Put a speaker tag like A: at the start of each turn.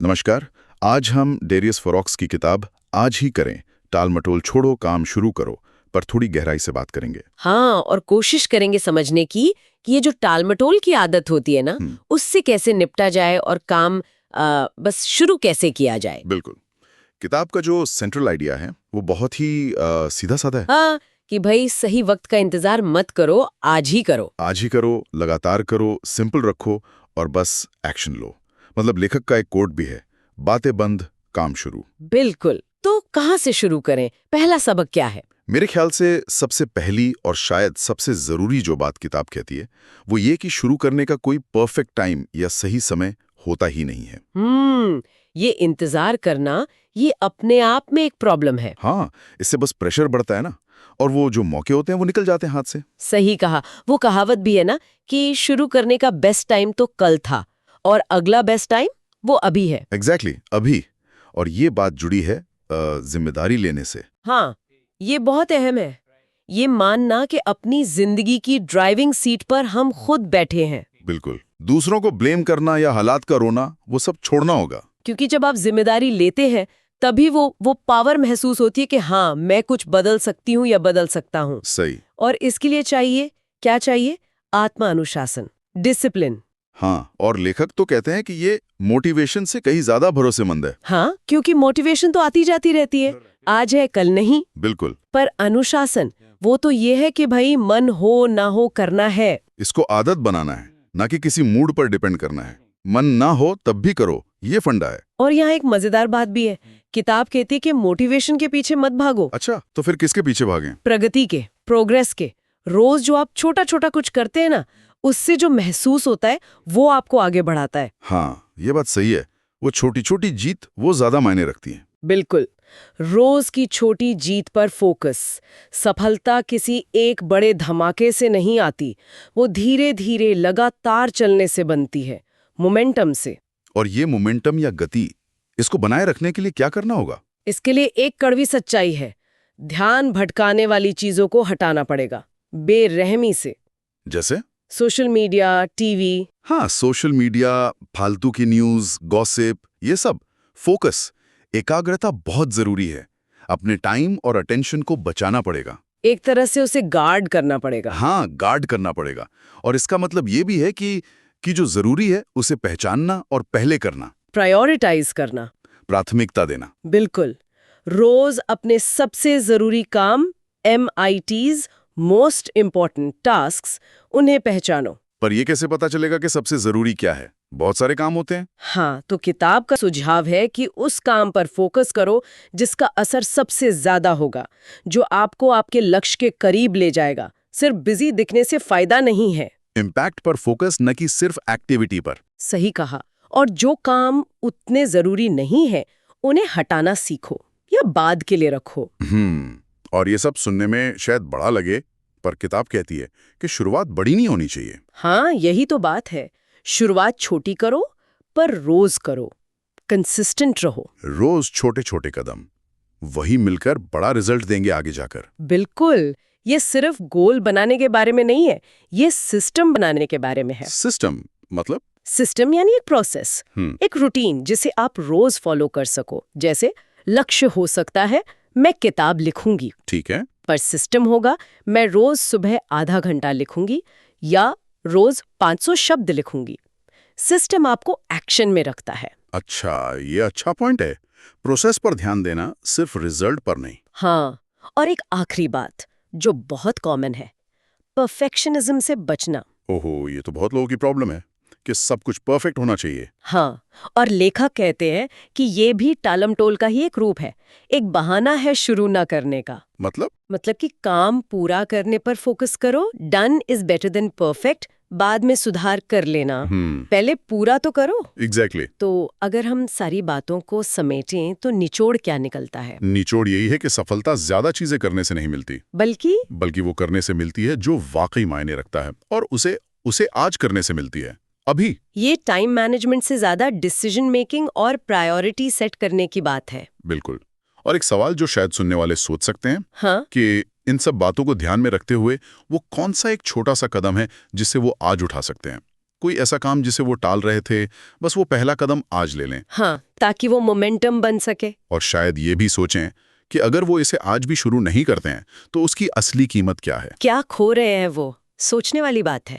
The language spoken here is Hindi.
A: नमस्कार। आज हम डेरियस फॉरॉक्स की किताब आज ही करें, टाल मटोल छोड़ो काम शुरू करो पर थोड़ी गहराई से बात करेंगे।
B: हाँ, और कोशिश करेंगे समझने की कि ये जो टालमटोल की आदत होती है ना, उससे कैसे निपटा जाए और काम बस शुरू कैसे किया जाए।
A: बिल्कुल। किताब का जो सेंट्रल आइडिया है वो बहुत ही सीधा साधा है।
B: हाँ, कि भाई सही वक्त का इंतजार मत करो, आज ही करो।
A: आज ही करो, लगातार करो, सिंपल रखो और बस एक्शन लो। मतलब लेखक का एक कोट भी है, बातें बंद काम शुरू।
B: बिल्कुल। तो कहाँ से शुरू करें? पहला सबक क्या है?
A: मेरे ख्याल से सबसे पहली और शायद सबसे जरूरी जो बात किताब कहती है वो ये कि शुरू करने का कोई परफेक्ट टाइम या सही समय होता ही नहीं है।
B: ये इंतजार करना, ये अपने आप में एक प्रॉब्लम है।
A: हाँ, इससे बस प्रेशर बढ़ता है ना, और वो जो मौके होते हैं वो निकल जाते हैं हाथ से।
B: सही कहा। वो कहावत भी है ना कि शुरू करने का बेस्ट टाइम तो कल था और अगला बेस्ट टाइम वो अभी है।
A: एग्जैक्टली, अभी। और ये बात जुड़ी है जिम्मेदारी लेने से।
B: हाँ, ये बहुत अहम है। ये मानना कि अपनी जिंदगी की ड्राइविंग सीट पर हम खुद बैठे हैं।
A: बिल्कुल। दूसरों को ब्लेम करना या हालात का रोना वो सब छोड़ना होगा।
B: क्योंकि जब आप जिम्मेदारी लेते हैं तभी वो पावर महसूस होती है कि हाँ, मैं कुछ बदल सकती हूँ या बदल सकता हूँ।
A: सही।
B: और इसके लिए चाहिए, क्या चाहिए? आत्मा अनुशासन, डिसिप्लिन।
A: हाँ, और लेखक तो कहते हैं कि ये मोटिवेशन से कहीं ज्यादा भरोसेमंद है।
B: हाँ, क्योंकि मोटिवेशन तो आती जाती रहती है, आज है कल नहीं।
A: बिल्कुल।
B: पर अनुशासन, वो तो ये है कि भाई मन हो ना हो करना है।
A: इसको आदत बनाना है, ना कि किसी मूड पर डिपेंड करना है। मन ना हो तब भी करो, ये फंडा है।
B: और यहाँ एक मजेदार बात भी है। किताब कहती है कि मोटिवेशन के पीछे मत भागो।
A: अच्छा, तो फिर किसके पीछे भागें?
B: प्रगति के, प्रोग्रेस के। रोज जो आप छोटा छोटा कुछ करते हैं ना, उससे जो महसूस होता है वो आपको आगे बढ़ाता है।
A: हाँ, ये बात सही है। वो छोटी छोटी जीत वो ज्यादा मायने रखती है।
B: बिल्कुल। रोज की छोटी जीत पर फोकस। सफलता किसी एक बड़े धमाके से नहीं आती, वो धीरे धीरे लगातार चलने से बनती है, मोमेंटम से।
A: और ये मोमेंटम या गति, इसको बनाए रखने के लिए क्या करना होगा?
B: इसके लिए एक कड़वी सच्चाई है, ध्यान भटकाने वाली चीजों को हटाना पड़ेगा, बेरहमी से।
A: जैसे?
B: Social media, TV.
A: हाँ, सोशल मीडिया, फालतू की न्यूज, गॉसिप, ये सब। फोकस, एकाग्रता बहुत जरूरी है। अपने टाइम और अटेंशन को बचाना पड़ेगा।
B: एक तरह से उसे गार्ड करना पड़ेगा।
A: हाँ, गार्ड करना पड़ेगा। और इसका मतलब ये भी है कि जो जरूरी है उसे पहचानना और पहले करना।
B: प्रायोरिटाइज करना।
A: प्राथमिकता देना।
B: बिल्कुल। रोज अपने सबसे जरूरी काम, MITs, मोस्ट इम्पॉर्टेंट टास्क्स, उन्हें पहचानो।
A: पर ये कैसे पता चलेगा कि सबसे जरूरी क्या है? बहुत सारे काम होते हैं।
B: हाँ, तो किताब का सुझाव है कि उस काम पर फोकस करो जिसका असर सबसे ज्यादा होगा, जो आपको आपके लक्ष्य के करीब ले जाएगा। सिर्फ बिजी दिखने से फायदा नहीं है।
A: इम्पैक्ट पर फोकस, न कि सिर्फ एक्टिविटी पर।
B: सही कहा। और जो काम उतने जरूरी नहीं है उन्हें हटाना सीखो या बाद के लिए रखो।
A: और ये सब सुनने में शायद बड़ा लगे, पर किताब कहती है कि शुरुआत बड़ी नहीं होनी चाहिए।
B: हाँ, यही तो बात है। शुरुआत छोटी करो, पर रोज करो, कंसिस्टेंट रहो।
A: रोज छोटे छोटे कदम, वही मिलकर बड़ा रिजल्ट देंगे आगे जाकर।
B: बिल्कुल। ये सिर्फ गोल बनाने के बारे में नहीं है, ये सिस्टम बनाने के बारे में है।
A: सिस्टम मतलब?
B: सिस्टम यानी एक प्रोसेस, एक रूटीन जिसे आप रोज फॉलो कर सको। जैसे लक्ष्य हो सकता है मैं किताब लिखूंगी,
A: ठीक है।
B: पर सिस्टम होगा मैं रोज सुबह आधा घंटा लिखूंगी या रोज 500 शब्द लिखूंगी। सिस्टम आपको एक्शन में रखता है।
A: अच्छा, ये अच्छा पॉइंट है। प्रोसेस पर ध्यान देना, सिर्फ रिजल्ट पर नहीं।
B: हाँ, और एक आखिरी बात जो बहुत कॉमन है, परफेक्शनिज्म से बचना।
A: ओहो, ये तो बहुत लोगों की प्रॉब्लम है कि सब कुछ परफेक्ट होना चाहिए।
B: हाँ, और लेखक कहते हैं कि ये भी टालमटोल का ही एक रूप है, एक बहाना है शुरू ना करने का।
A: मतलब
B: कि काम पूरा करने पर फोकस करो, done is better than perfect, बाद में सुधार कर लेना, पहले पूरा तो करो।
A: एग्जैक्टली।
B: तो अगर हम सारी बातों को समेटें तो निचोड़ क्या निकलता है?
A: निचोड़ यही है कि सफलता ज्यादा चीजें करने से नहीं मिलती, बल्कि वो करने से मिलती है जो वाकई मायने रखता है, और उसे आज करने से मिलती है, अभी।
B: ये टाइम मैनेजमेंट से ज्यादा डिसीजन मेकिंग और प्रायोरिटी सेट करने की बात है।
A: बिल्कुल। और एक सवाल जो शायद सुनने वाले सोच सकते हैं,
B: हाँ?
A: कि इन सब बातों को ध्यान में रखते हुए वो कौन सा एक छोटा सा कदम है जिससे वो आज उठा सकते हैं? कोई ऐसा काम जिसे वो टाल रहे थे, बस वो पहला कदम आज ले लें।
B: हाँ, ताकि वो मोमेंटम बन सके।
A: और शायद ये भी सोचें कि अगर वो इसे आज भी शुरू नहीं करते हैं तो उसकी असली कीमत क्या है।
B: क्या खो रहे हैं वो? सोचने वाली बात है।